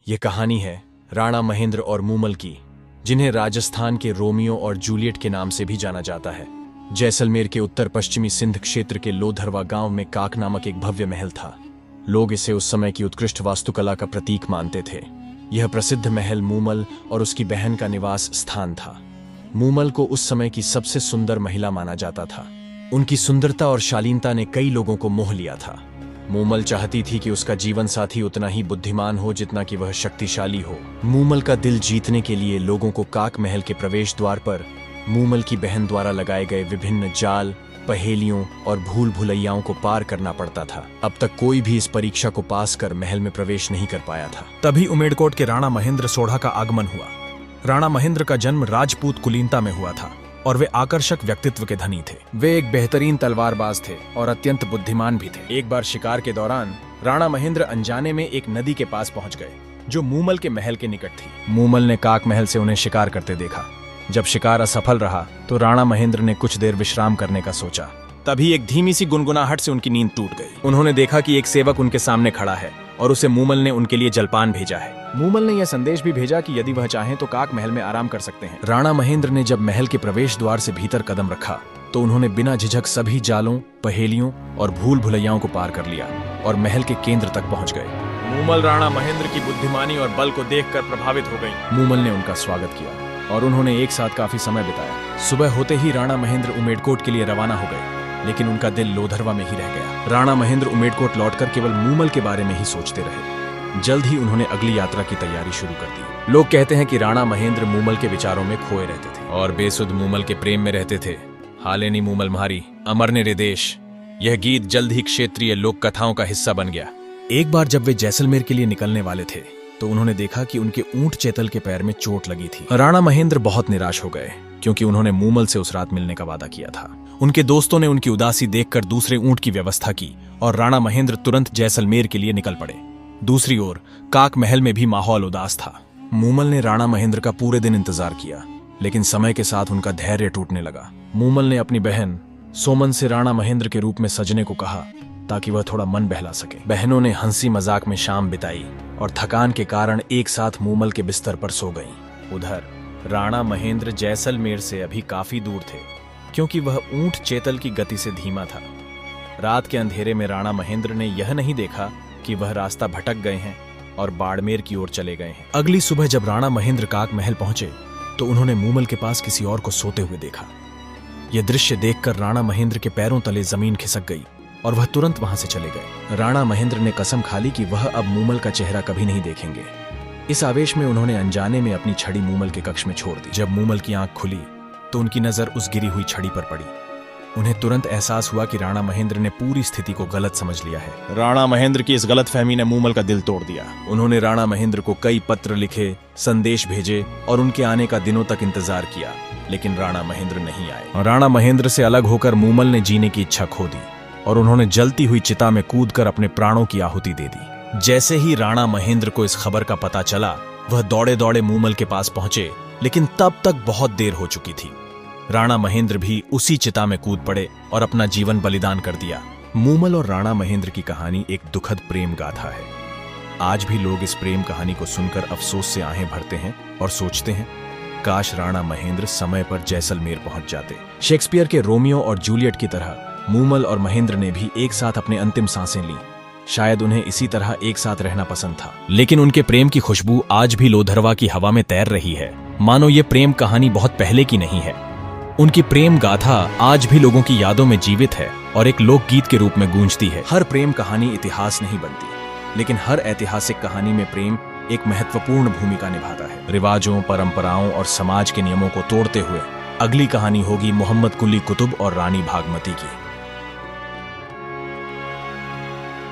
ये कहानी है राणा महेंद्र और मूमल की, जिन्हें राजस्थान के रोमियो और जूलियट के नाम से भी जाना जाता है। जैसलमेर के उत्तर पश्चिमी सिंध क्षेत्र के लोधरवा गांव में काक नामक एक भव्य महल था। लोग इसे उस समय की उत्कृष्ट वास्तुकला का प्रतीक मानते थे। यह प्रसिद्ध महल मूमल और उसकी बहन का निवास स्थान था। मूमल को उस समय की सबसे सुंदर महिला माना जाता था। उनकी सुंदरता और शालीनता ने कई लोगों को मोह लिया था। मूमल चाहती थी कि उसका जीवन साथी उतना ही बुद्धिमान हो जितना कि वह शक्तिशाली हो। मूमल का दिल जीतने के लिए लोगों को काक महल के प्रवेश द्वार पर मूमल की बहन द्वारा लगाए गए विभिन्न जाल, पहेलियों और भूल भुलैयाओं को पार करना पड़ता था। अब तक कोई भी इस परीक्षा को पास कर महल में प्रवेश नहीं कर पाया था। तभी उमेड़कोट के राणा महेंद्र सोढ़ा का आगमन हुआ। राणा महेंद्र का जन्म राजपूत कुलीनता में हुआ था और वे आकर्षक व्यक्तित्व के धनी थे। वे एक बेहतरीन तलवारबाज थे और अत्यंत बुद्धिमान भी थे। एक बार शिकार के दौरान राणा महेंद्र अनजाने में एक नदी के पास पहुंच गए, जो मूमल के महल के निकट थी। मूमल ने काक महल से उन्हें शिकार करते देखा। जब शिकार असफल रहा तो राणा महेंद्र ने कुछ देर विश्राम करने का सोचा। तभी एक धीमी सी गुनगुनाहट से उनकी नींद टूट गई। उन्होंने देखा कि एक सेवक उनके सामने खड़ा है और उसे मूमल ने उनके लिए जलपान भेजा है। मूमल ने यह संदेश भी भेजा कि यदि वह चाहें तो काक महल में आराम कर सकते हैं। राणा महेंद्र ने जब महल के प्रवेश द्वार से भीतर कदम रखा तो उन्होंने बिना झिझक सभी जालों, पहेलियों और भूल भुलैयाओं को पार कर लिया और महल के केंद्र तक पहुंच गए। मूमल राणा महेंद्र की बुद्धिमानी और बल को देखकर प्रभावित हो गई। मूमल ने उनका स्वागत किया और उन्होंने एक साथ काफी समय बिताया। सुबह होते ही राणा महेंद्र उमेड़कोट के लिए रवाना हो गए, लेकिन उनका दिल लोधरवा में ही रह गया। राणा महेंद्र उमेड़कोट लौटकर केवल मूमल के बारे में ही सोचते रहे। जल्द ही उन्होंने अगली यात्रा की तैयारी शुरू कर दी। लोग कहते हैं कि राणा महेंद्र मूमल के विचारों में खोए रहते थे और बेसुध मूमल के प्रेम में रहते थे। हालेनी मूमल म्हारी अमर ने रे देश, यह गीत जल्द ही क्षेत्रीय लोक कथाओं का हिस्सा बन गया। एक बार जब वे जैसलमेर के लिए निकलने वाले थे तो उन्होंने देखा कि उनके ऊंट चेतल के पैर में चोट लगी थी। राणा महेंद्र बहुत निराश हो गए, क्योंकि उन्होंने मूमल से उस रात मिलने का वादा किया था। उनके दोस्तों ने उनकी उदासी देखकर दूसरे ऊंट की व्यवस्था की और राणा महेंद्र तुरंत जैसलमेर के लिए निकल पड़े। दूसरी ओर काक महल में भी माहौल उदास था। मूमल ने राणा महेंद्र का पूरे दिन इंतजार किया, लेकिन समय के साथ उनका धैर्य टूटने लगा। मूमल ने अपनी बहन सोमन से राणा महेंद्र के रूप में सजने को कहा, ताकि वह थोड़ा मन बहला सके। बहनों ने हंसी मजाक में शाम बिताई और थकान के कारण एक साथ मूमल के बिस्तर पर सो गईं। उधर राणा महेंद्र जैसलमेर से अभी काफी दूर थे, क्योंकि वह ऊंट चेतल की गति से धीमा था। रात के अंधेरे में राणा महेंद्र ने यह नहीं देखा कि वह रास्ता भटक गए हैं और बाड़मेर की ओर चले गए हैं। अगली सुबह जब राणा महेंद्र काक महल पहुंचे तो उन्होंने मूमल के पास किसी और को सोते हुए देखा। यह दृश्य देखकर राणा महेंद्र के पैरों तले जमीन खिसक गई और वह तुरंत वहां से चले गए। राणा महेंद्र ने कसम खा ली कि वह अब मूमल का चेहरा कभी नहीं देखेंगे। इस आवेश में उन्होंने अनजाने में अपनी छड़ी मूमल के कक्ष में छोड़ दी। जब मूमल की आंख खुली तो उनकी नजर उस गिरी हुई छड़ी पर पड़ी। उन्हें तुरंत एहसास हुआ कि राणा महेंद्र ने पूरी स्थिति को गलत समझ लिया है। राणा महेंद्र की इस गलतफहमी ने मूमल का दिल तोड़ दिया। उन्होंने राणा महेंद्र को कई पत्र लिखे, संदेश भेजे और उनके आने का दिनों तक इंतजार किया, लेकिन राणा महेंद्र नहीं आए। राणा महेंद्र से अलग होकर मूमल ने जीने की इच्छा खो दी और उन्होंने जलती हुई चिता में कूदकर अपने प्राणों की आहुति दे दी। जैसे ही राणा महेंद्र को इस खबर का पता चला, वह दौड़े दौड़े मूमल के पास पहुंचे, लेकिन तब तक बहुत देर हो चुकी थी। राणा महेंद्र भी उसी चिता में कूद पड़े और अपना जीवन बलिदान कर दिया। मूमल और राणा महेंद्र की कहानी एक दुखद प्रेम गाथा है। आज भी लोग इस प्रेम कहानी को सुनकर अफसोस से आहें भरते हैं और सोचते हैं, काश राणा महेंद्र समय पर जैसलमेर पहुंच जाते। शेक्सपियर के रोमियो और जूलियट की तरह मूमल और महेंद्र ने भी एक साथ अपने अंतिम सांसें ली। शायद उन्हें इसी तरह एक साथ रहना पसंद था, लेकिन उनके प्रेम की खुशबू आज भी लोधरवा की हवा में तैर रही है, मानो ये प्रेम कहानी बहुत पहले की नहीं है। उनकी प्रेम गाथा आज भी लोगों की यादों में जीवित है और एक लोकगीत के रूप में गूंजती है। हर प्रेम कहानी इतिहास नहीं बनती, लेकिन हर ऐतिहासिक कहानी में प्रेम एक महत्वपूर्ण भूमिका निभाता है। रिवाजों, परंपराओं और समाज के नियमों को तोड़ते हुए अगली कहानी होगी मोहम्मद कुली कुतुब और रानी भागमती की।